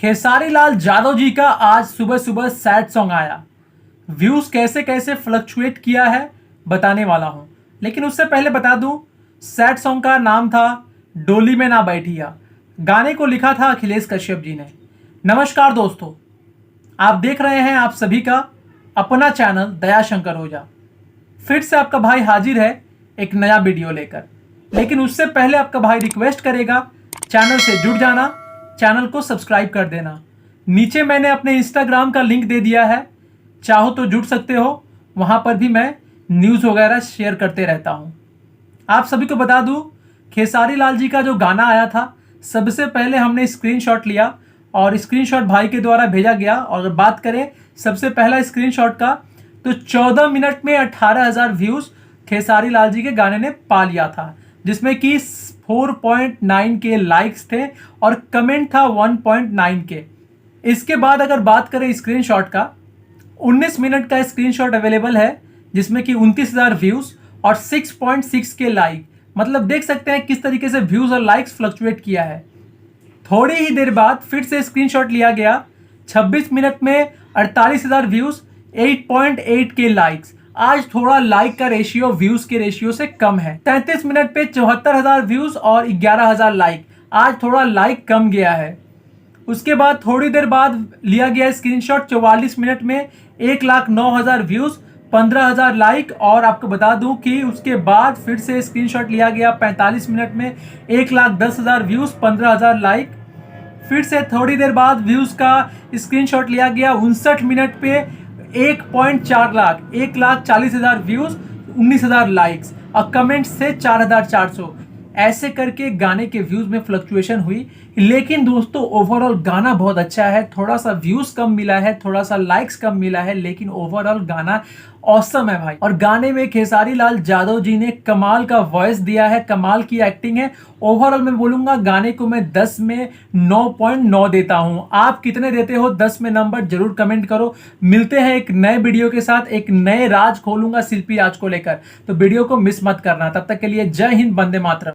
खेसारी लाल यादव जी का आज सुबह सुबह सैड सॉन्ग आया। व्यूज कैसे कैसे फ्लक्चुएट किया है बताने वाला हूं, लेकिन उससे पहले बता दूं सैड सॉन्ग का नाम था डोली में ना बैठिया। गाने को लिखा था अखिलेश कश्यप जी ने। नमस्कार दोस्तों, आप देख रहे हैं आप सभी का अपना चैनल दयाशंकर ओझा। फिर से आपका भाई हाजिर है एक नया वीडियो लेकर, लेकिन उससे पहले आपका भाई रिक्वेस्ट करेगा चैनल से जुड़ जाना, चैनल को सब्सक्राइब कर देना। नीचे मैंने अपने इंस्टाग्राम का लिंक दे दिया है, चाहो तो जुड़ सकते हो। वहां पर भी मैं न्यूज़ वगैरह शेयर करते रहता हूं। आप सभी को बता दूं, खेसारी लाल जी का जो गाना आया था, सबसे पहले हमने स्क्रीनशॉट लिया और स्क्रीनशॉट भाई के द्वारा भेजा गया। और बात करें सबसे पहला स्क्रीनशॉट का, तो 14 मिनट में 18,000 व्यूज खेसारी लाल जी के गाने ने पा लिया था, जिसमें कि 4.9 के लाइक्स थे और कमेंट था 1.9 के। इसके बाद अगर बात करें स्क्रीनशॉट का, 19 मिनट का स्क्रीनशॉट अवेलेबल है, जिसमें कि 29,000 व्यूज और 6.6 के लाइक। मतलब देख सकते हैं किस तरीके से व्यूज और लाइक्स फ्लक्चुएट किया है। थोड़ी ही देर बाद फिर से स्क्रीनशॉट लिया गया, 26 मिनट में 48,000 व्यूज, 8.8 के लाइक्स। आज थोड़ा लाइक का रेशियो व्यूज के रेशियो से कम है। 33 मिनट पे 74,000 व्यूज और 11,000 लाइक। आज थोड़ा लाइक कम गया है। उसके बाद थोड़ी देर बाद लिया गया स्क्रीनशॉट, 44 मिनट में 1,09,000 व्यूज, 15,000 लाइक। और आपको बता दूं कि उसके बाद फिर से स्क्रीनशॉट लिया गया 45 मिनट में 1,10,000 व्यूज, 15,000 लाइक। फिर से थोड़ी देर बाद व्यूज का स्क्रीनशॉट लिया गया 59 मिनट पे 1.4 लाख, 1,40,000 व्यूज, 19,000 लाइक्स और कमेंट्स से 4,400। ऐसे करके गाने के व्यूज में फ्लक्चुएशन हुई। लेकिन दोस्तों ओवरऑल गाना बहुत अच्छा है। थोड़ा सा व्यूज कम मिला है, थोड़ा सा लाइक्स कम मिला है, लेकिन ओवरऑल गाना औसम है भाई। और गाने में खेसारी लाल यादव जी ने कमाल का वॉइस दिया है, कमाल की एक्टिंग है। ओवरऑल मैं बोलूंगा गाने को मैं 10 में 9.9 देता हूं। आप कितने देते हो 10 में नंबर जरूर कमेंट करो। मिलते हैं एक नए वीडियो के साथ, एक नए राज खोलूंगा शिल्पी राज को लेकर, तो वीडियो को मिस मत करना। तब तक के लिए जय हिंद, वंदे मातरम।